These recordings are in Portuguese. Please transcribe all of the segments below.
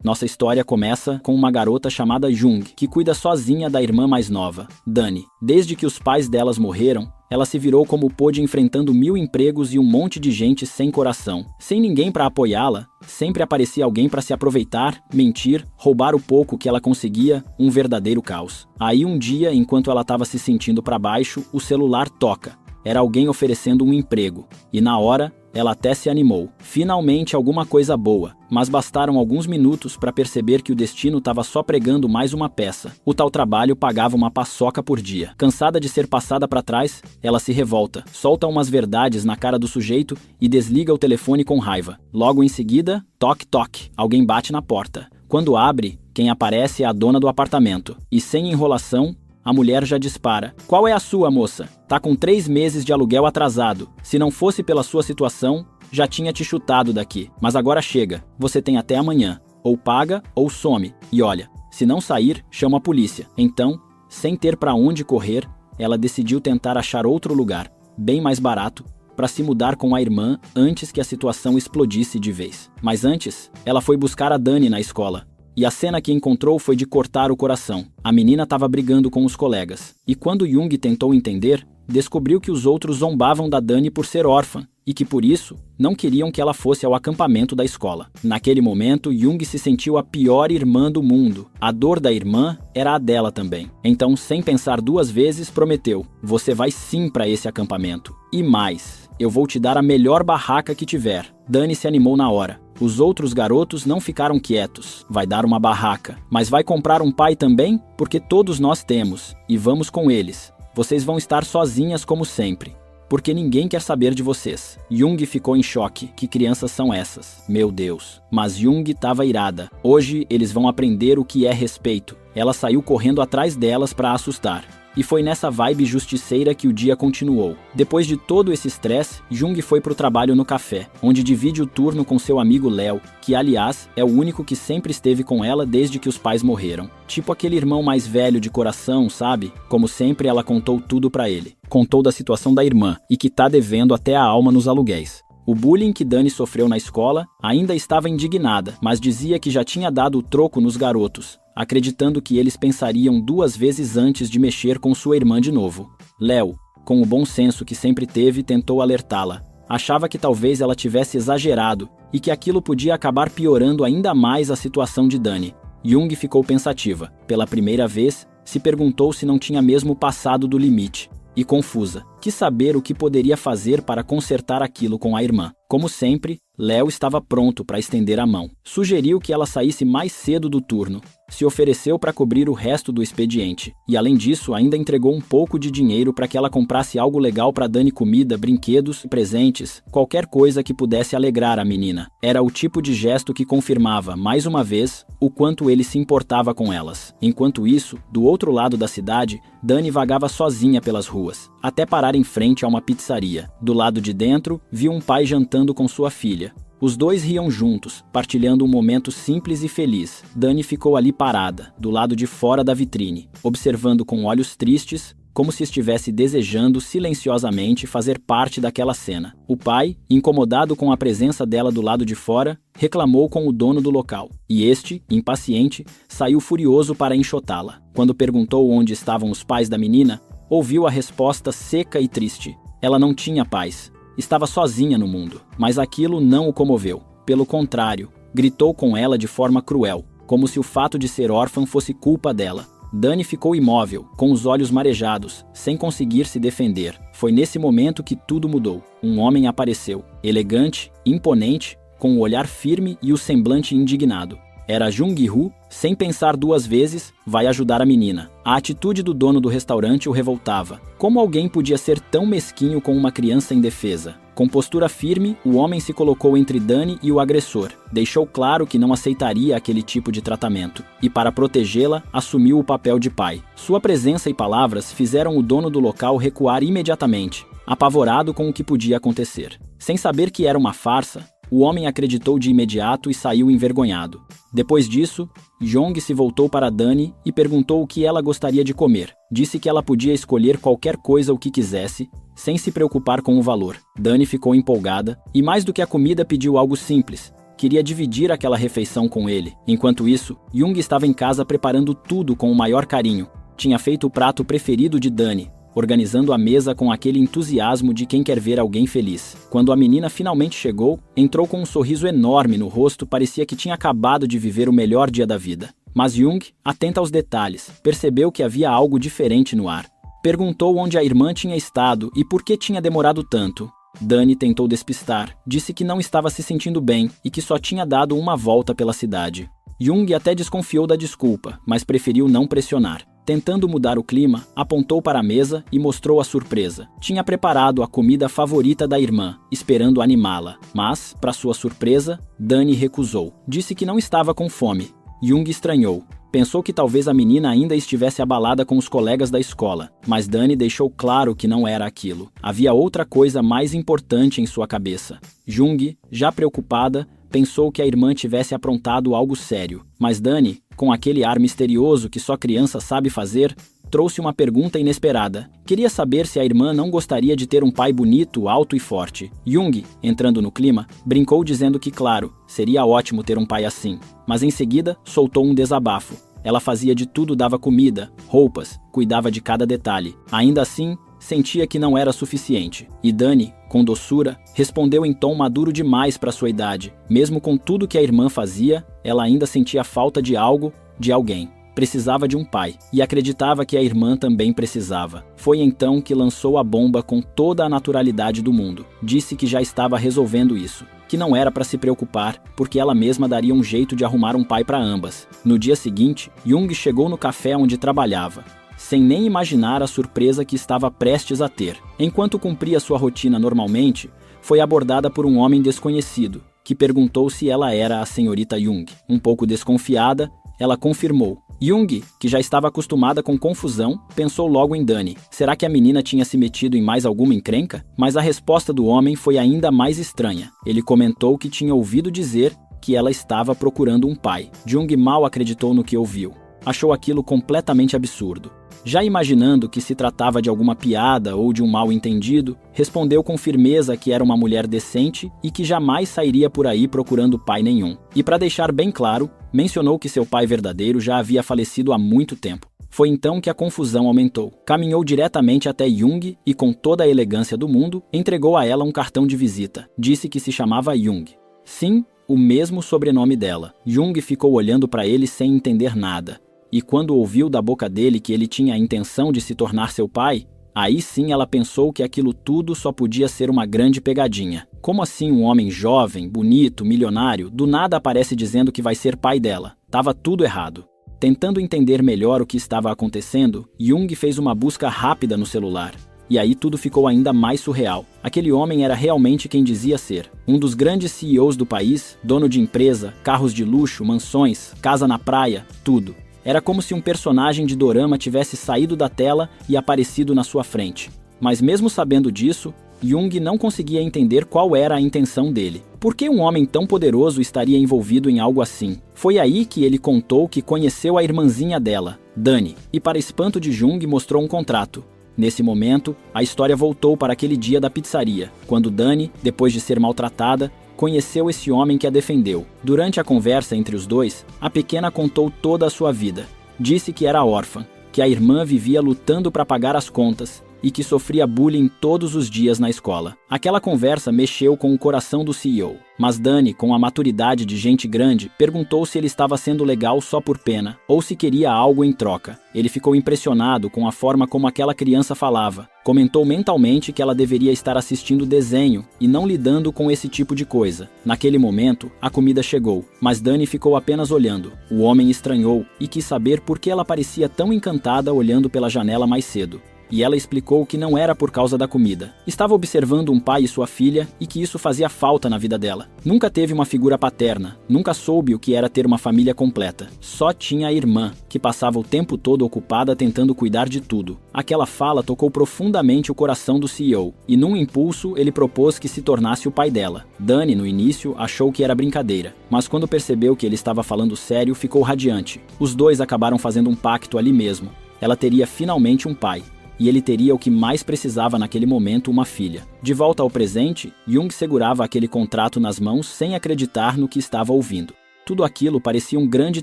Nossa história começa com uma garota chamada Jung, que cuida sozinha da irmã mais nova, Dani. Desde que os pais delas morreram, ela se virou como pôde, enfrentando 1000 empregos e um monte de gente sem coração. Sem ninguém para apoiá-la, sempre aparecia alguém para se aproveitar, mentir, roubar o pouco que ela conseguia, um verdadeiro caos. Aí um dia, enquanto ela estava se sentindo para baixo, o celular toca. Era alguém oferecendo um emprego. E na hora, ela até se animou. Finalmente alguma coisa boa, mas bastaram alguns minutos para perceber que o destino estava só pregando mais uma peça. O tal trabalho pagava uma paçoca por dia. Cansada de ser passada para trás, ela se revolta, solta umas verdades na cara do sujeito e desliga o telefone com raiva. Logo em seguida, toque toque, alguém bate na porta. Quando abre, quem aparece é a dona do apartamento. E sem enrolação, a mulher já dispara. Qual é a sua, moça? Tá com 3 meses de aluguel atrasado. Se não fosse pela sua situação, já tinha te chutado daqui. Mas agora chega. Você tem até amanhã. Ou paga ou some. E olha, se não sair, chama a polícia. Então, sem ter para onde correr, ela decidiu tentar achar outro lugar, bem mais barato, para se mudar com a irmã antes que a situação explodisse de vez. Mas antes, ela foi buscar a Dani na escola. E a cena que encontrou foi de cortar o coração. A menina estava brigando com os colegas. E quando Jung tentou entender, descobriu que os outros zombavam da Dani por ser órfã e que por isso não queriam que ela fosse ao acampamento da escola. Naquele momento, Jung se sentiu a pior irmã do mundo. A dor da irmã era a dela também. Então, sem pensar 2 vezes, prometeu: você vai sim para esse acampamento. E mais, eu vou te dar a melhor barraca que tiver. Dani se animou na hora. Os outros garotos não ficaram quietos. Vai dar uma barraca. Mas vai comprar um pai também? Porque todos nós temos. E vamos com eles. Vocês vão estar sozinhas como sempre. Porque ninguém quer saber de vocês. Jung ficou em choque. Que crianças são essas? Meu Deus. Mas Jung estava irada. Hoje eles vão aprender o que é respeito. Ela saiu correndo atrás delas para assustar. E foi nessa vibe justiceira que o dia continuou. Depois de todo esse estresse, Jung foi pro trabalho no café, onde divide o turno com seu amigo Léo, que aliás é o único que sempre esteve com ela desde que os pais morreram. Tipo aquele irmão mais velho de coração, sabe? Como sempre, ela contou tudo pra ele. Contou da situação da irmã e que tá devendo até a alma nos aluguéis. O bullying que Dani sofreu na escola ainda estava indignada, mas dizia que já tinha dado o troco nos garotos, acreditando que eles pensariam 2 vezes antes de mexer com sua irmã de novo. Léo, com o bom senso que sempre teve, tentou alertá-la. Achava que talvez ela tivesse exagerado e que aquilo podia acabar piorando ainda mais a situação de Dani. Jung ficou pensativa. Pela primeira vez, se perguntou se não tinha mesmo passado do limite. E confusa, quis saber o que poderia fazer para consertar aquilo com a irmã. Como sempre, Léo estava pronto para estender a mão. Sugeriu que ela saísse mais cedo do turno. Se ofereceu para cobrir o resto do expediente. E além disso, ainda entregou um pouco de dinheiro para que ela comprasse algo legal para Dani: comida, brinquedos, presentes, qualquer coisa que pudesse alegrar a menina. Era o tipo de gesto que confirmava, mais uma vez, o quanto ele se importava com elas. Enquanto isso, do outro lado da cidade, Dani vagava sozinha pelas ruas, até parar em frente a uma pizzaria. Do lado de dentro, viu um pai jantando com sua filha. Os dois riam juntos, partilhando um momento simples e feliz. Dani ficou ali parada, do lado de fora da vitrine, observando com olhos tristes, como se estivesse desejando silenciosamente fazer parte daquela cena. O pai, incomodado com a presença dela do lado de fora, reclamou com o dono do local. E este, impaciente, saiu furioso para enxotá-la. Quando perguntou onde estavam os pais da menina, ouviu a resposta seca e triste. Ela não tinha pais. Estava sozinha no mundo, mas aquilo não o comoveu. Pelo contrário, gritou com ela de forma cruel, como se o fato de ser órfã fosse culpa dela. Dani ficou imóvel, com os olhos marejados, sem conseguir se defender. Foi nesse momento que tudo mudou. Um homem apareceu, elegante, imponente, com o olhar firme e o semblante indignado. Era Jung-Hoo. Sem pensar 2 vezes, vai ajudar a menina. A atitude do dono do restaurante o revoltava. Como alguém podia ser tão mesquinho com uma criança indefesa? Com postura firme, o homem se colocou entre Dani e o agressor. Deixou claro que não aceitaria aquele tipo de tratamento. E para protegê-la, assumiu o papel de pai. Sua presença e palavras fizeram o dono do local recuar imediatamente, apavorado com o que podia acontecer. Sem saber que era uma farsa, o homem acreditou de imediato e saiu envergonhado. Depois disso, Jong se voltou para Dani e perguntou o que ela gostaria de comer. Disse que ela podia escolher qualquer coisa o que quisesse, sem se preocupar com o valor. Dani ficou empolgada e, mais do que a comida, pediu algo simples, queria dividir aquela refeição com ele. Enquanto isso, Jung estava em casa preparando tudo com o maior carinho. Tinha feito o prato preferido de Dani, organizando a mesa com aquele entusiasmo de quem quer ver alguém feliz. Quando a menina finalmente chegou, entrou com um sorriso enorme no rosto, parecia que tinha acabado de viver o melhor dia da vida. Mas Jung, atenta aos detalhes, percebeu que havia algo diferente no ar. Perguntou onde a irmã tinha estado e por que tinha demorado tanto. Dani tentou despistar, disse que não estava se sentindo bem e que só tinha dado uma volta pela cidade. Jung até desconfiou da desculpa, mas preferiu não pressionar. Tentando mudar o clima, apontou para a mesa e mostrou a surpresa. Tinha preparado a comida favorita da irmã, esperando animá-la. Mas, para sua surpresa, Dani recusou. Disse que não estava com fome. Jung estranhou. Pensou que talvez a menina ainda estivesse abalada com os colegas da escola, mas Dani deixou claro que não era aquilo. Havia outra coisa mais importante em sua cabeça. Jung, já preocupada, pensou que a irmã tivesse aprontado algo sério. Mas Dani, com aquele ar misterioso que só criança sabe fazer, trouxe uma pergunta inesperada. Queria saber se a irmã não gostaria de ter um pai bonito, alto e forte. Jung, entrando no clima, brincou dizendo que, claro, seria ótimo ter um pai assim. Mas em seguida, soltou um desabafo. Ela fazia de tudo, dava comida, roupas, cuidava de cada detalhe. Ainda assim, sentia que não era suficiente. E Dani, com doçura, respondeu em tom maduro demais para sua idade. Mesmo com tudo que a irmã fazia, ela ainda sentia falta de algo, de alguém. Precisava de um pai, e acreditava que a irmã também precisava. Foi então que lançou a bomba com toda a naturalidade do mundo. Disse que já estava resolvendo isso, que não era para se preocupar, porque ela mesma daria um jeito de arrumar um pai para ambas. No dia seguinte, Jung chegou no café onde trabalhava, sem nem imaginar a surpresa que estava prestes a ter. Enquanto cumpria sua rotina normalmente, foi abordada por um homem desconhecido, que perguntou se ela era a senhorita Jung. Um pouco desconfiada, ela confirmou. Jung, que já estava acostumada com confusão, pensou logo em Dani. Será que a menina tinha se metido em mais alguma encrenca? Mas a resposta do homem foi ainda mais estranha. Ele comentou que tinha ouvido dizer que ela estava procurando um pai. Jung mal acreditou no que ouviu. Achou aquilo completamente absurdo. Já imaginando que se tratava de alguma piada ou de um mal-entendido, respondeu com firmeza que era uma mulher decente e que jamais sairia por aí procurando pai nenhum. E para deixar bem claro, mencionou que seu pai verdadeiro já havia falecido há muito tempo. Foi então que a confusão aumentou. Caminhou diretamente até Jung e, com toda a elegância do mundo, entregou a ela um cartão de visita. Disse que se chamava Jung. Sim, o mesmo sobrenome dela. Jung ficou olhando para ele sem entender nada. E quando ouviu da boca dele que ele tinha a intenção de se tornar seu pai, aí sim ela pensou que aquilo tudo só podia ser uma grande pegadinha. Como assim um homem jovem, bonito, milionário, do nada aparece dizendo que vai ser pai dela? Tava tudo errado. Tentando entender melhor o que estava acontecendo, Jung fez uma busca rápida no celular. E aí tudo ficou ainda mais surreal. Aquele homem era realmente quem dizia ser. Um dos grandes CEOs do país, dono de empresa, carros de luxo, mansões, casa na praia, tudo. Era como se um personagem de dorama tivesse saído da tela e aparecido na sua frente. Mas mesmo sabendo disso, Jung não conseguia entender qual era a intenção dele. Por que um homem tão poderoso estaria envolvido em algo assim? Foi aí que ele contou que conheceu a irmãzinha dela, Dani, e para espanto de Jung mostrou um contrato. Nesse momento, a história voltou para aquele dia da pizzaria, quando Dani, depois de ser maltratada, conheceu esse homem que a defendeu. Durante a conversa entre os dois, a pequena contou toda a sua vida. Disse que era órfã, que a irmã vivia lutando para pagar as contas e que sofria bullying todos os dias na escola. Aquela conversa mexeu com o coração do CEO. Mas Dani, com a maturidade de gente grande, perguntou se ele estava sendo legal só por pena, ou se queria algo em troca. Ele ficou impressionado com a forma como aquela criança falava. Comentou mentalmente que ela deveria estar assistindo desenho e não lidando com esse tipo de coisa. Naquele momento, a comida chegou, mas Dani ficou apenas olhando. O homem estranhou e quis saber por que ela parecia tão encantada olhando pela janela mais cedo. E ela explicou que não era por causa da comida. Estava observando um pai e sua filha e que isso fazia falta na vida dela. Nunca teve uma figura paterna, nunca soube o que era ter uma família completa. Só tinha a irmã, que passava o tempo todo ocupada tentando cuidar de tudo. Aquela fala tocou profundamente o coração do CEO, e num impulso ele propôs que se tornasse o pai dela. Dani, no início, achou que era brincadeira, mas quando percebeu que ele estava falando sério, ficou radiante. Os dois acabaram fazendo um pacto ali mesmo. Ela teria finalmente um pai. e ele teria o que mais precisava naquele momento, uma filha. De volta ao presente, Jung segurava aquele contrato nas mãos sem acreditar no que estava ouvindo. Tudo aquilo parecia um grande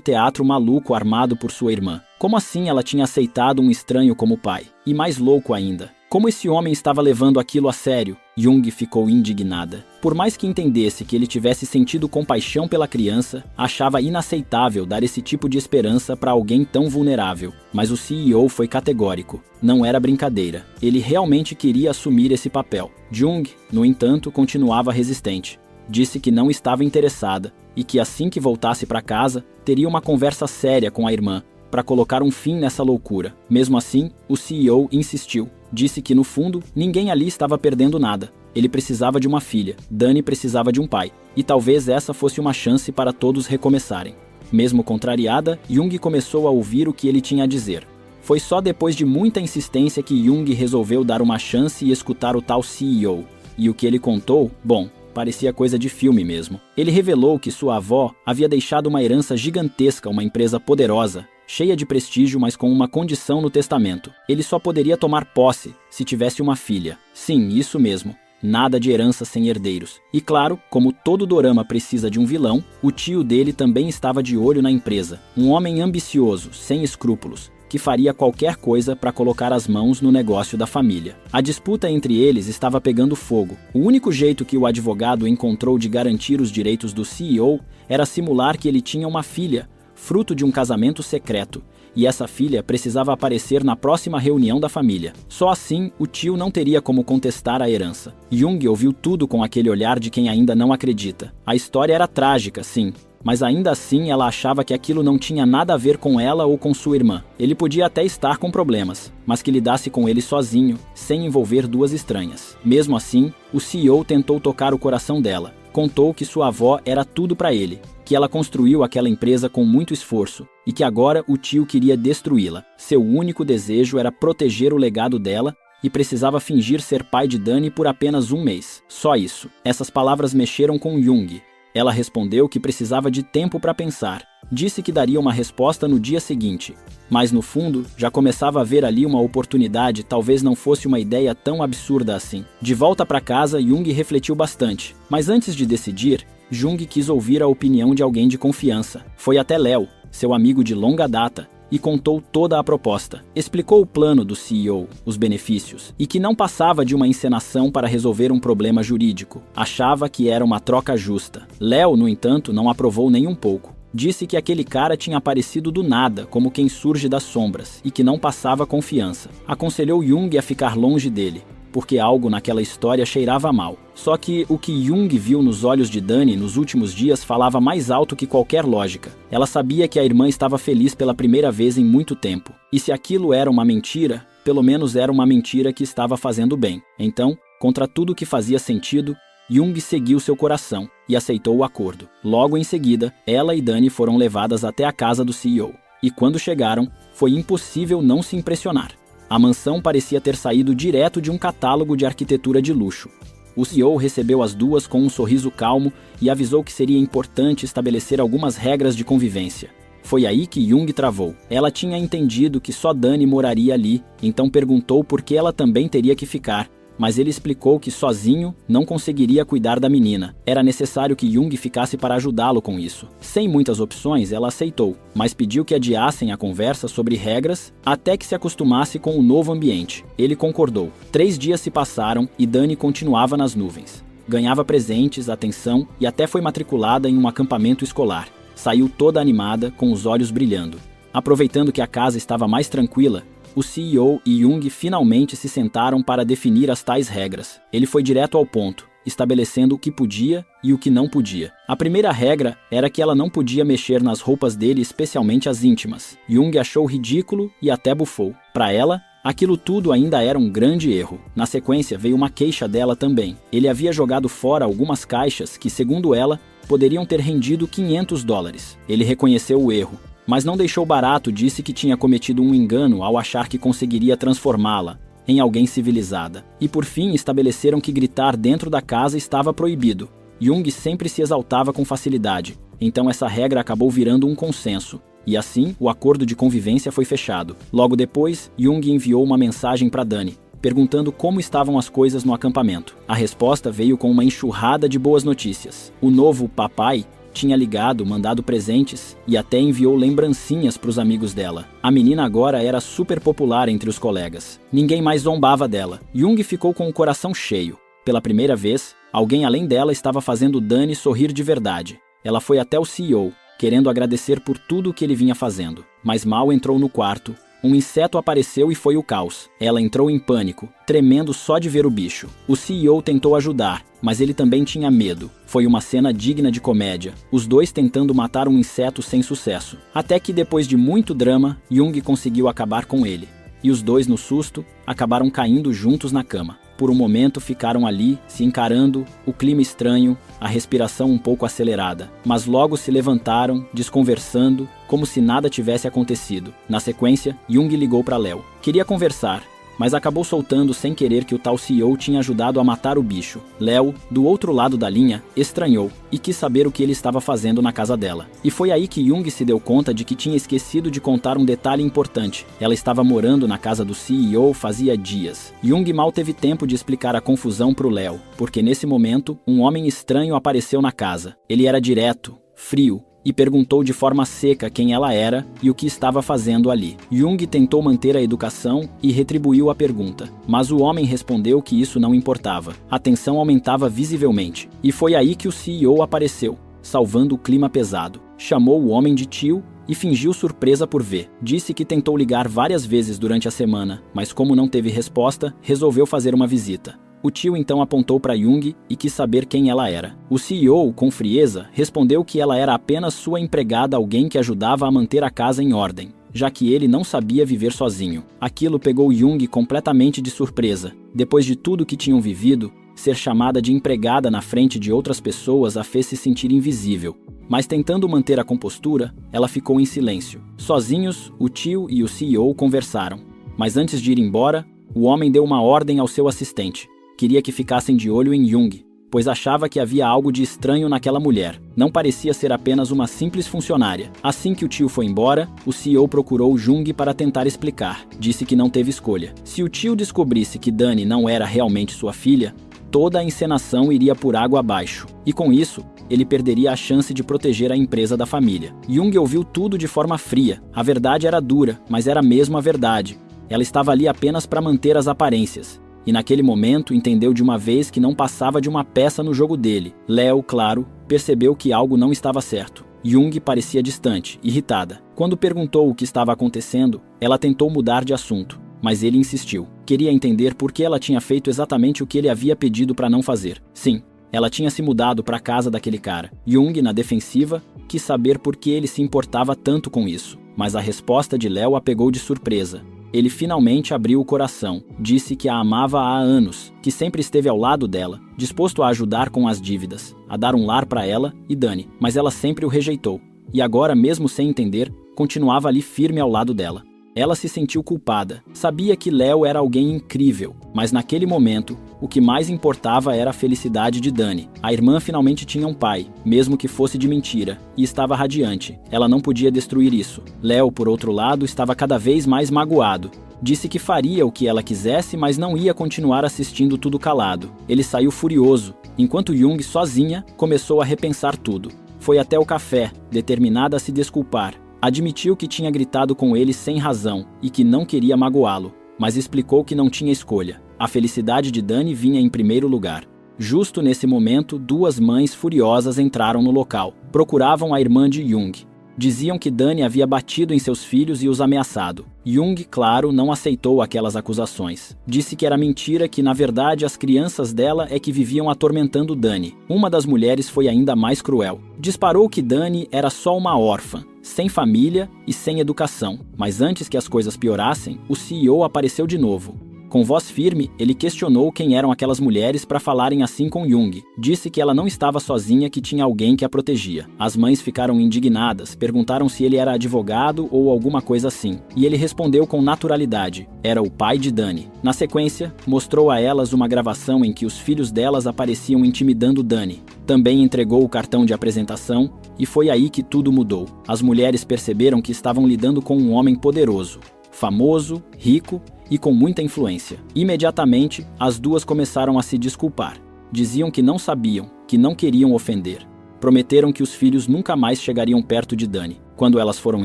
teatro maluco armado por sua irmã. Como assim ela tinha aceitado um estranho como pai? E mais louco ainda, como esse homem estava levando aquilo a sério? Jung ficou indignada. Por mais que entendesse que ele tivesse sentido compaixão pela criança, achava inaceitável dar esse tipo de esperança para alguém tão vulnerável. Mas o CEO foi categórico. Não era brincadeira. Ele realmente queria assumir esse papel. Jung, no entanto, continuava resistente. Disse que não estava interessada e que assim que voltasse para casa, teria uma conversa séria com a irmã para colocar um fim nessa loucura. Mesmo assim, o CEO insistiu. Disse que, no fundo, ninguém ali estava perdendo nada. Ele precisava de uma filha, Dani precisava de um pai, e talvez essa fosse uma chance para todos recomeçarem. Mesmo contrariada, Jung começou a ouvir o que ele tinha a dizer. Foi só depois de muita insistência que Jung resolveu dar uma chance e escutar o tal CEO. E o que ele contou, bom, parecia coisa de filme mesmo. Ele revelou que sua avó havia deixado uma herança gigantesca, uma empresa poderosa, cheia de prestígio, mas com uma condição no testamento. Ele só poderia tomar posse se tivesse uma filha. Sim, isso mesmo. Nada de herança sem herdeiros. E claro, como todo dorama precisa de um vilão, o tio dele também estava de olho na empresa. Um homem ambicioso, sem escrúpulos, que faria qualquer coisa para colocar as mãos no negócio da família. A disputa entre eles estava pegando fogo. O único jeito que o advogado encontrou de garantir os direitos do CEO era simular que ele tinha uma filha, fruto de um casamento secreto, e essa filha precisava aparecer na próxima reunião da família. Só assim, o tio não teria como contestar a herança. Jung ouviu tudo com aquele olhar de quem ainda não acredita. A história era trágica, sim, mas ainda assim ela achava que aquilo não tinha nada a ver com ela ou com sua irmã. Ele podia até estar com problemas, mas que lidasse com ele sozinho, sem envolver duas estranhas. Mesmo assim, o CEO tentou tocar o coração dela. Contou que sua avó era tudo para ele, que ela construiu aquela empresa com muito esforço e que agora o tio queria destruí-la. Seu único desejo era proteger o legado dela e precisava fingir ser pai de Dani por apenas um mês. Só isso. Essas palavras mexeram com Jung. Ela respondeu que precisava de tempo para pensar. Disse que daria uma resposta no dia seguinte. Mas no fundo, já começava a ver ali uma oportunidade, talvez não fosse uma ideia tão absurda assim. De volta para casa, Jung refletiu bastante. Mas antes de decidir, Jung quis ouvir a opinião de alguém de confiança. Foi até Léo, seu amigo de longa data, e contou toda a proposta. Explicou o plano do CEO, os benefícios, e que não passava de uma encenação para resolver um problema jurídico. Achava que era uma troca justa. Léo, no entanto, não aprovou nem um pouco. Disse que aquele cara tinha aparecido do nada, como quem surge das sombras, e que não passava confiança. Aconselhou Jung a ficar longe dele, porque algo naquela história cheirava mal. Só que o que Jung viu nos olhos de Dani nos últimos dias falava mais alto que qualquer lógica. Ela sabia que a irmã estava feliz pela primeira vez em muito tempo. E se aquilo era uma mentira, pelo menos era uma mentira que estava fazendo bem. Então, contra tudo que fazia sentido, Jung seguiu seu coração e aceitou o acordo. Logo em seguida, ela e Dani foram levadas até a casa do CEO. E quando chegaram, foi impossível não se impressionar. A mansão parecia ter saído direto de um catálogo de arquitetura de luxo. O CEO recebeu as duas com um sorriso calmo e avisou que seria importante estabelecer algumas regras de convivência. Foi aí que Jung travou. Ela tinha entendido que só Dani moraria ali, então perguntou por que ela também teria que ficar. Mas ele explicou que sozinho não conseguiria cuidar da menina. Era necessário que Jung ficasse para ajudá-lo com isso. Sem muitas opções, ela aceitou, mas pediu que adiassem a conversa sobre regras até que se acostumasse com o novo ambiente. Ele concordou. 3 dias se passaram e Dani continuava nas nuvens. Ganhava presentes, atenção e até foi matriculada em um acampamento escolar. Saiu toda animada, com os olhos brilhando. Aproveitando que a casa estava mais tranquila, o CEO e Jung finalmente se sentaram para definir as tais regras. Ele foi direto ao ponto, estabelecendo o que podia e o que não podia. A primeira regra era que ela não podia mexer nas roupas dele, especialmente as íntimas. Jung achou ridículo e até bufou. Para ela, aquilo tudo ainda era um grande erro. Na sequência, veio uma queixa dela também. Ele havia jogado fora algumas caixas que, segundo ela, poderiam ter rendido $500. Ele reconheceu o erro, mas não deixou barato. Disse que tinha cometido um engano ao achar que conseguiria transformá-la em alguém civilizada. E por fim estabeleceram que gritar dentro da casa estava proibido. Jung sempre se exaltava com facilidade, então essa regra acabou virando um consenso. E assim, o acordo de convivência foi fechado. Logo depois, Jung enviou uma mensagem para Dani, perguntando como estavam as coisas no acampamento. A resposta veio com uma enxurrada de boas notícias. O novo papai tinha ligado, mandado presentes e até enviou lembrancinhas para os amigos dela. A menina agora era super popular entre os colegas. Ninguém mais zombava dela. Jung ficou com o coração cheio. Pela primeira vez, alguém além dela estava fazendo Dani sorrir de verdade. Ela foi até o CEO, querendo agradecer por tudo o que ele vinha fazendo. Mas mal entrou no quarto. Um inseto apareceu e foi o caos. Ela entrou em pânico, tremendo só de ver o bicho. O CEO tentou ajudar, mas ele também tinha medo. Foi uma cena digna de comédia, os dois tentando matar um inseto sem sucesso. Até que depois de muito drama, Jung conseguiu acabar com ele. E os dois, no susto, acabaram caindo juntos na cama. Por um momento ficaram ali, se encarando, o clima estranho, a respiração um pouco acelerada. Mas logo se levantaram, desconversando, como se nada tivesse acontecido. Na sequência, Jung ligou para Léo. Queria conversar, mas acabou soltando sem querer que o tal CEO tinha ajudado a matar o bicho. Léo, do outro lado da linha, estranhou e quis saber o que ele estava fazendo na casa dela. E foi aí que Jung se deu conta de que tinha esquecido de contar um detalhe importante. Ela estava morando na casa do CEO fazia dias. Jung mal teve tempo de explicar a confusão para o Léo, porque nesse momento, um homem estranho apareceu na casa. Ele era direto, frio, e perguntou de forma seca quem ela era e o que estava fazendo ali. Jung tentou manter a educação e retribuiu a pergunta, mas o homem respondeu que isso não importava. A tensão aumentava visivelmente, e foi aí que o CEO apareceu, salvando o clima pesado. Chamou o homem de tio e fingiu surpresa por ver. Disse que tentou ligar várias vezes durante a semana, mas como não teve resposta, resolveu fazer uma visita. O tio então apontou para Jung e quis saber quem ela era. O CEO, com frieza, respondeu que ela era apenas sua empregada, alguém que ajudava a manter a casa em ordem, já que ele não sabia viver sozinho. Aquilo pegou Jung completamente de surpresa. Depois de tudo que tinham vivido, ser chamada de empregada na frente de outras pessoas a fez se sentir invisível. Mas tentando manter a compostura, ela ficou em silêncio. Sozinhos, o tio e o CEO conversaram. Mas antes de ir embora, o homem deu uma ordem ao seu assistente. Queria que ficassem de olho em Jung, pois achava que havia algo de estranho naquela mulher. Não parecia ser apenas uma simples funcionária. Assim que o tio foi embora, o CEO procurou Jung para tentar explicar. Disse que não teve escolha. Se o tio descobrisse que Dani não era realmente sua filha, toda a encenação iria por água abaixo. E com isso, ele perderia a chance de proteger a empresa da família. Jung ouviu tudo de forma fria. A verdade era dura, mas era mesmo a verdade. Ela estava ali apenas para manter as aparências. E naquele momento entendeu de uma vez que não passava de uma peça no jogo dele. Léo, claro, percebeu que algo não estava certo. Jung parecia distante, irritada. Quando perguntou o que estava acontecendo, ela tentou mudar de assunto, mas ele insistiu. Queria entender por que ela tinha feito exatamente o que ele havia pedido para não fazer. Sim, ela tinha se mudado para a casa daquele cara. Jung, na defensiva, quis saber por que ele se importava tanto com isso. Mas a resposta de Léo a pegou de surpresa. Ele finalmente abriu o coração, disse que a amava há anos, que sempre esteve ao lado dela, disposto a ajudar com as dívidas, a dar um lar para ela e Dani, mas ela sempre o rejeitou. E agora, mesmo sem entender, continuava ali firme ao lado dela. Ela se sentiu culpada, sabia que Léo era alguém incrível, mas naquele momento, o que mais importava era a felicidade de Dani. A irmã finalmente tinha um pai, mesmo que fosse de mentira, e estava radiante. Ela não podia destruir isso. Léo, por outro lado, estava cada vez mais magoado. Disse que faria o que ela quisesse, mas não ia continuar assistindo tudo calado. Ele saiu furioso, enquanto Jung, sozinha, começou a repensar tudo. Foi até o café, determinada a se desculpar. Admitiu que tinha gritado com ele sem razão e que não queria magoá-lo, mas explicou que não tinha escolha. A felicidade de Dani vinha em primeiro lugar. Justo nesse momento, duas mães furiosas entraram no local. Procuravam a irmã de Jung. Diziam que Dani havia batido em seus filhos e os ameaçado. Jung, claro, não aceitou aquelas acusações. Disse que era mentira, que na verdade as crianças dela é que viviam atormentando Dani. Uma das mulheres foi ainda mais cruel. Disparou que Dani era só uma órfã, sem família e sem educação. Mas antes que as coisas piorassem, o CEO apareceu de novo. Com voz firme, ele questionou quem eram aquelas mulheres para falarem assim com Jung. Disse que ela não estava sozinha, que tinha alguém que a protegia. As mães ficaram indignadas, perguntaram se ele era advogado ou alguma coisa assim. E ele respondeu com naturalidade: era o pai de Dani. Na sequência, mostrou a elas uma gravação em que os filhos delas apareciam intimidando Dani. Também entregou o cartão de apresentação, e foi aí que tudo mudou. As mulheres perceberam que estavam lidando com um homem poderoso, famoso, rico e com muita influência. Imediatamente, as duas começaram a se desculpar. Diziam que não sabiam, que não queriam ofender. Prometeram que os filhos nunca mais chegariam perto de Dani. Quando elas foram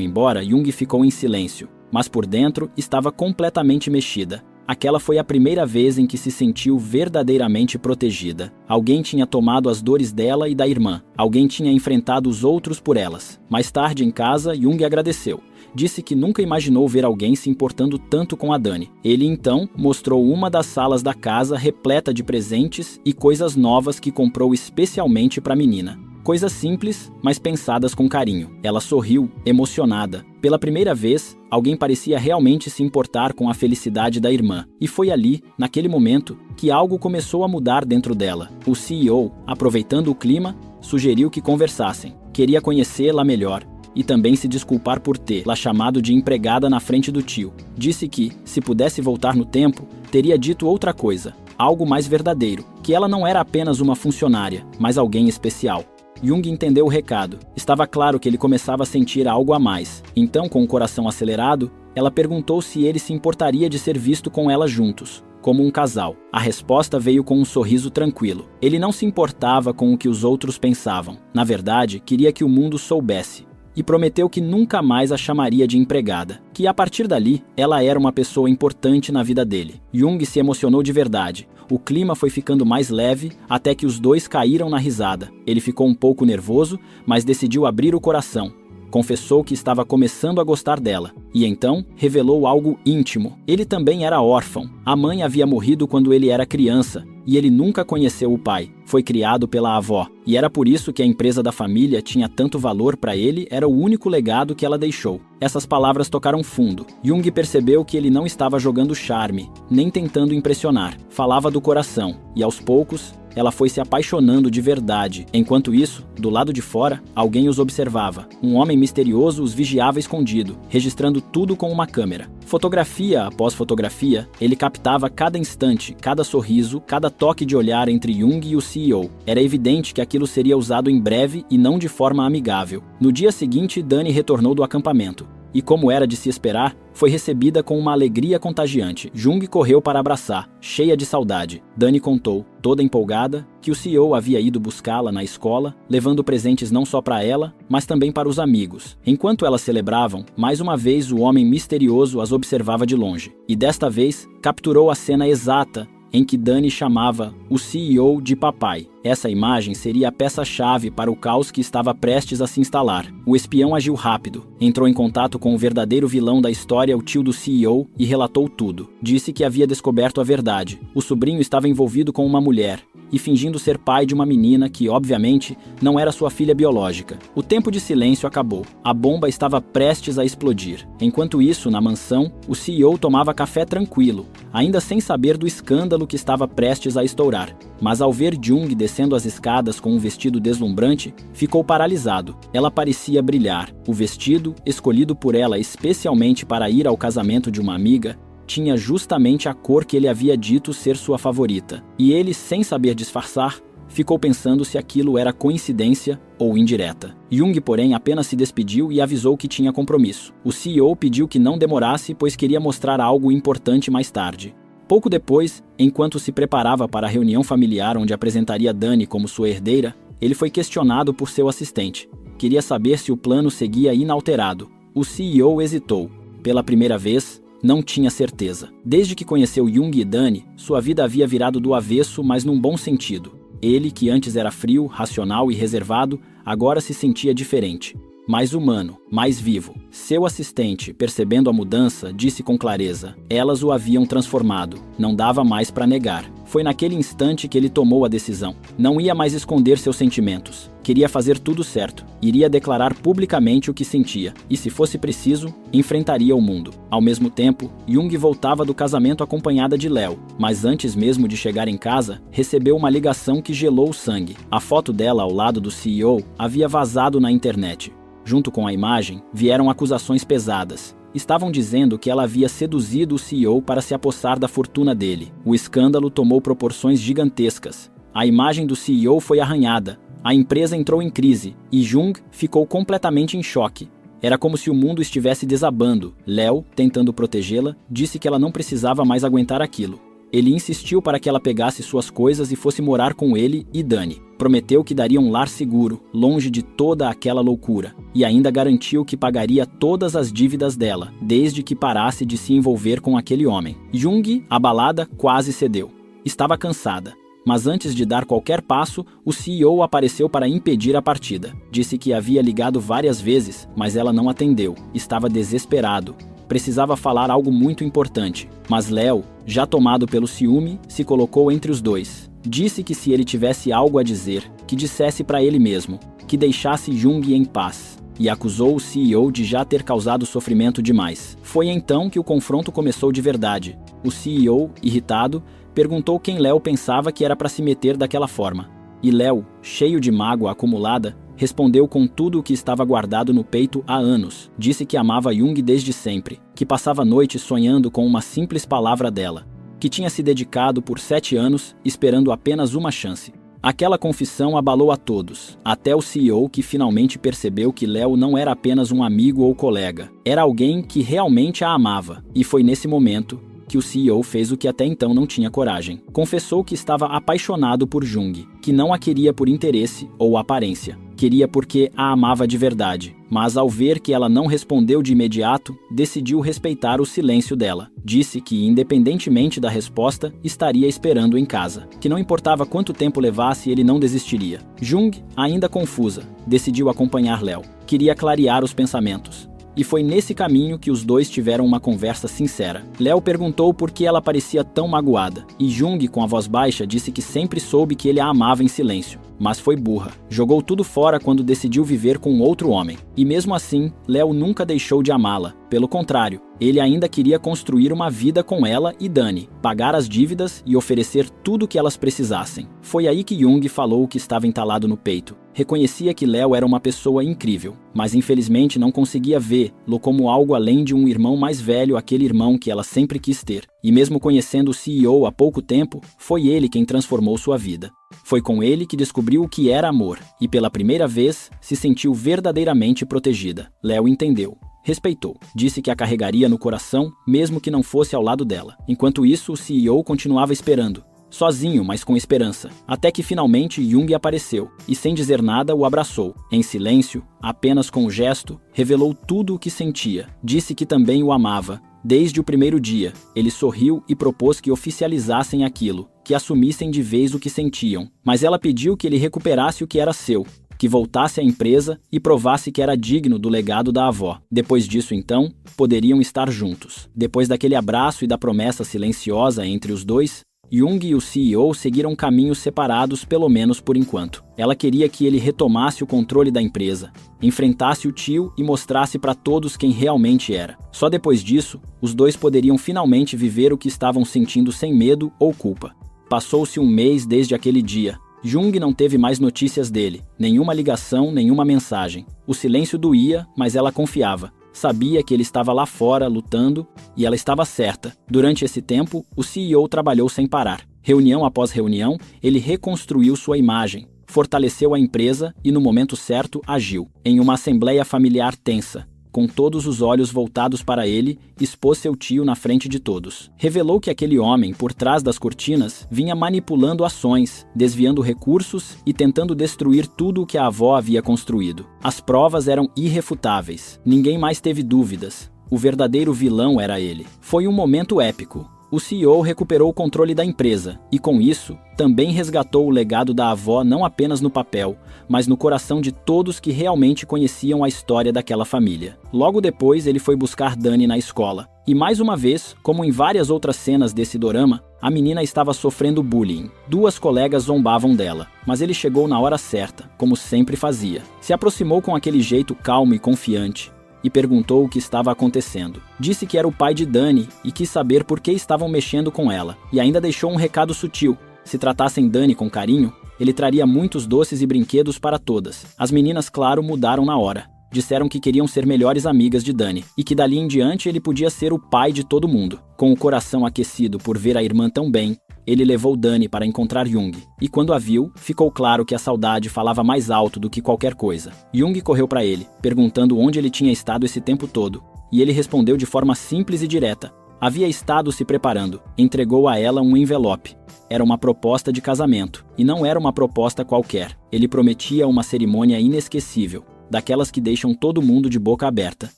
embora, Jung ficou em silêncio, mas por dentro estava completamente mexida. Aquela foi a primeira vez em que se sentiu verdadeiramente protegida. Alguém tinha tomado as dores dela e da irmã. Alguém tinha enfrentado os outros por elas. Mais tarde, em casa, Jung agradeceu. Disse que nunca imaginou ver alguém se importando tanto com a Dani. Ele então mostrou uma das salas da casa repleta de presentes e coisas novas que comprou especialmente para a menina. Coisas simples, mas pensadas com carinho. Ela sorriu, emocionada. Pela primeira vez, alguém parecia realmente se importar com a felicidade da irmã. E foi ali, naquele momento, que algo começou a mudar dentro dela. O CEO, aproveitando o clima, sugeriu que conversassem. Queria conhecê-la melhor e também se desculpar por tê-la chamado de empregada na frente do tio. Disse que, se pudesse voltar no tempo, teria dito outra coisa, algo mais verdadeiro, que ela não era apenas uma funcionária, mas alguém especial. Jung entendeu o recado. Estava claro que ele começava a sentir algo a mais. Então, com o coração acelerado, ela perguntou se ele se importaria de ser visto com ela juntos, como um casal. A resposta veio com um sorriso tranquilo. Ele não se importava com o que os outros pensavam. Na verdade, queria que o mundo soubesse. E prometeu que nunca mais a chamaria de empregada, que a partir dali, ela era uma pessoa importante na vida dele. Jung se emocionou de verdade. O clima foi ficando mais leve, até que os dois caíram na risada. Ele ficou um pouco nervoso, mas decidiu abrir o coração. Confessou que estava começando a gostar dela, e então revelou algo íntimo. Ele também era órfão. A mãe havia morrido quando ele era criança, e ele nunca conheceu o pai. Foi criado pela avó, e era por isso que a empresa da família tinha tanto valor para ele, era o único legado que ela deixou. Essas palavras tocaram fundo. Jung percebeu que ele não estava jogando charme, nem tentando impressionar. Falava do coração, e aos poucos, ela foi se apaixonando de verdade. Enquanto isso, do lado de fora, alguém os observava. Um homem misterioso os vigiava escondido, registrando tudo com uma câmera. Fotografia após fotografia, ele captava cada instante, cada sorriso, cada toque de olhar entre Jung e o CEO. Era evidente que aquilo seria usado em breve e não de forma amigável. No dia seguinte, Dani retornou do acampamento. E como era de se esperar, foi recebida com uma alegria contagiante. Jung correu para abraçar, cheia de saudade. Dani contou, toda empolgada, que o CEO havia ido buscá-la na escola, levando presentes não só para ela, mas também para os amigos. Enquanto elas celebravam, mais uma vez o homem misterioso as observava de longe. E desta vez, capturou a cena exata em que Dani chamava o CEO de papai. Essa imagem seria a peça-chave para o caos que estava prestes a se instalar. O espião agiu rápido, entrou em contato com o verdadeiro vilão da história, o tio do CEO, e relatou tudo. Disse que havia descoberto a verdade. O sobrinho estava envolvido com uma mulher, e fingindo ser pai de uma menina que, obviamente, não era sua filha biológica. O tempo de silêncio acabou. A bomba estava prestes a explodir. Enquanto isso, na mansão, o CEO tomava café tranquilo, ainda sem saber do escândalo que estava prestes a estourar. Mas ao ver Jung descendo as escadas com um vestido deslumbrante, ficou paralisado. Ela parecia brilhar. O vestido, escolhido por ela especialmente para ir ao casamento de uma amiga, tinha justamente a cor que ele havia dito ser sua favorita. E ele, sem saber disfarçar, ficou pensando se aquilo era coincidência ou indireta. Jung, porém, apenas se despediu e avisou que tinha compromisso. O CEO pediu que não demorasse, pois queria mostrar algo importante mais tarde. Pouco depois, enquanto se preparava para a reunião familiar onde apresentaria Dani como sua herdeira, ele foi questionado por seu assistente. Queria saber se o plano seguia inalterado. O CEO hesitou. Pela primeira vez, não tinha certeza. Desde que conheceu Jung e Dani, sua vida havia virado do avesso, mas num bom sentido. Ele, que antes era frio, racional e reservado, agora se sentia diferente. mais humano, mais vivo. Seu assistente, percebendo a mudança, disse com clareza: elas o haviam transformado. Não dava mais para negar. Foi naquele instante que ele tomou a decisão. Não ia mais esconder seus sentimentos. Queria fazer tudo certo. Iria declarar publicamente o que sentia. E, se fosse preciso, enfrentaria o mundo. Ao mesmo tempo, Jung voltava do casamento acompanhada de Léo. Mas antes mesmo de chegar em casa, recebeu uma ligação que gelou o sangue. A foto dela ao lado do CEO havia vazado na internet. Junto com a imagem, vieram acusações pesadas. Estavam dizendo que ela havia seduzido o CEO para se apossar da fortuna dele. O escândalo tomou proporções gigantescas. A imagem do CEO foi arranhada. A empresa entrou em crise e Jung ficou completamente em choque. Era como se o mundo estivesse desabando. Léo, tentando protegê-la, disse que ela não precisava mais aguentar aquilo. Ele insistiu para que ela pegasse suas coisas e fosse morar com ele e Dani. Prometeu que daria um lar seguro, longe de toda aquela loucura. E ainda garantiu que pagaria todas as dívidas dela, desde que parasse de se envolver com aquele homem. Jung, abalada, quase cedeu. Estava cansada. Mas antes de dar qualquer passo, o CEO apareceu para impedir a partida. Disse que havia ligado várias vezes, mas ela não atendeu. Estava desesperado. Precisava falar algo muito importante. Mas Léo, já tomado pelo ciúme, se colocou entre os dois. Disse que se ele tivesse algo a dizer, que dissesse para ele mesmo, que deixasse Jung em paz. E acusou o CEO de já ter causado sofrimento demais. Foi então que o confronto começou de verdade. O CEO, irritado, perguntou quem Léo pensava que era para se meter daquela forma. E Léo, cheio de mágoa acumulada, respondeu com tudo o que estava guardado no peito há anos. Disse que amava Jung desde sempre, que passava noites sonhando com uma simples palavra dela, que tinha se dedicado por 7 anos esperando apenas uma chance. Aquela confissão abalou a todos, até o CEO, que finalmente percebeu que Léo não era apenas um amigo ou colega, era alguém que realmente a amava. E foi nesse momento que o CEO fez o que até então não tinha coragem. Confessou que estava apaixonado por Jung, que não a queria por interesse ou aparência. Queria porque a amava de verdade. Mas ao ver que ela não respondeu de imediato, decidiu respeitar o silêncio dela. Disse que, independentemente da resposta, estaria esperando em casa. Que não importava quanto tempo levasse, ele não desistiria. Jung, ainda confusa, decidiu acompanhar Léo. Queria clarear os pensamentos. E foi nesse caminho que os dois tiveram uma conversa sincera. Léo perguntou por que ela parecia tão magoada, e Jung, com a voz baixa, disse que sempre soube que ele a amava em silêncio. Mas foi burra. Jogou tudo fora quando decidiu viver com outro homem. E mesmo assim, Léo nunca deixou de amá-la. Pelo contrário, ele ainda queria construir uma vida com ela e Dani, pagar as dívidas e oferecer tudo o que elas precisassem. Foi aí que Jung falou o que estava entalado no peito. Reconhecia que Léo era uma pessoa incrível, mas infelizmente não conseguia vê-lo como algo além de um irmão mais velho, aquele irmão que ela sempre quis ter. E mesmo conhecendo o CEO há pouco tempo, foi ele quem transformou sua vida. Foi com ele que descobriu o que era amor, e pela primeira vez se sentiu verdadeiramente protegida. Léo entendeu. Respeitou. Disse que a carregaria no coração, mesmo que não fosse ao lado dela. Enquanto isso, o CEO continuava esperando. Sozinho, mas com esperança. Até que finalmente Jung apareceu, e sem dizer nada o abraçou. Em silêncio, apenas com o gesto, revelou tudo o que sentia. Disse que também o amava. Desde o primeiro dia, ele sorriu e propôs que oficializassem aquilo, que assumissem de vez o que sentiam. Mas ela pediu que ele recuperasse o que era seu, que voltasse à empresa e provasse que era digno do legado da avó. Depois disso, então, poderiam estar juntos. Depois daquele abraço e da promessa silenciosa entre os dois, Jung e o CEO seguiram caminhos separados, pelo menos por enquanto. Ela queria que ele retomasse o controle da empresa, enfrentasse o tio e mostrasse para todos quem realmente era. Só depois disso, os dois poderiam finalmente viver o que estavam sentindo sem medo ou culpa. Passou-se um mês desde aquele dia. Jung não teve mais notícias dele, nenhuma ligação, nenhuma mensagem. O silêncio doía, mas ela confiava. Sabia que ele estava lá fora, lutando, e ela estava certa. Durante esse tempo, o CEO trabalhou sem parar. Reunião após reunião, ele reconstruiu sua imagem, fortaleceu a empresa e, no momento certo, agiu. Em uma assembleia familiar tensa, com todos os olhos voltados para ele, expôs seu tio na frente de todos. Revelou que aquele homem, por trás das cortinas, vinha manipulando ações, desviando recursos e tentando destruir tudo o que a avó havia construído. As provas eram irrefutáveis. Ninguém mais teve dúvidas. O verdadeiro vilão era ele. Foi um momento épico. o CEO recuperou o controle da empresa e, com isso, também resgatou o legado da avó não apenas no papel, mas no coração de todos que realmente conheciam a história daquela família. Logo depois, ele foi buscar Dani na escola. E mais uma vez, como em várias outras cenas desse dorama, a menina estava sofrendo bullying. 2 colegas zombavam dela, mas ele chegou na hora certa, como sempre fazia. Se aproximou com aquele jeito calmo e confiante e perguntou o que estava acontecendo. Disse que era o pai de Dani e quis saber por que estavam mexendo com ela, e ainda deixou um recado sutil. Se tratassem Dani com carinho, ele traria muitos doces e brinquedos para todas. As meninas, claro, mudaram na hora. Disseram que queriam ser melhores amigas de Dani, e que dali em diante ele podia ser o pai de todo mundo. Com o coração aquecido por ver a irmã tão bem, ele levou Dani para encontrar Jung, e quando a viu, ficou claro que a saudade falava mais alto do que qualquer coisa. Jung correu para ele, perguntando onde ele tinha estado esse tempo todo, e ele respondeu de forma simples e direta. Havia estado se preparando. Entregou a ela um envelope. Era uma proposta de casamento, e não era uma proposta qualquer. Ele prometia uma cerimônia inesquecível, daquelas que deixam todo mundo de boca aberta.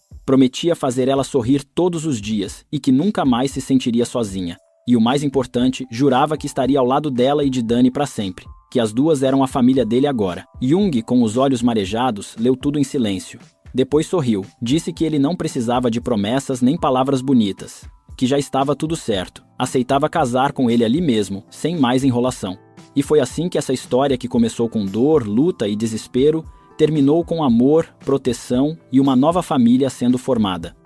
Prometia fazer ela sorrir todos os dias, e que nunca mais se sentiria sozinha. E o mais importante, jurava que estaria ao lado dela e de Dani para sempre, que as duas eram a família dele agora. Jung, com os olhos marejados, leu tudo em silêncio. Depois sorriu, disse que ele não precisava de promessas nem palavras bonitas, que já estava tudo certo, aceitava casar com ele ali mesmo, sem mais enrolação. E foi assim que essa história, que começou com dor, luta e desespero, terminou com amor, proteção e uma nova família sendo formada.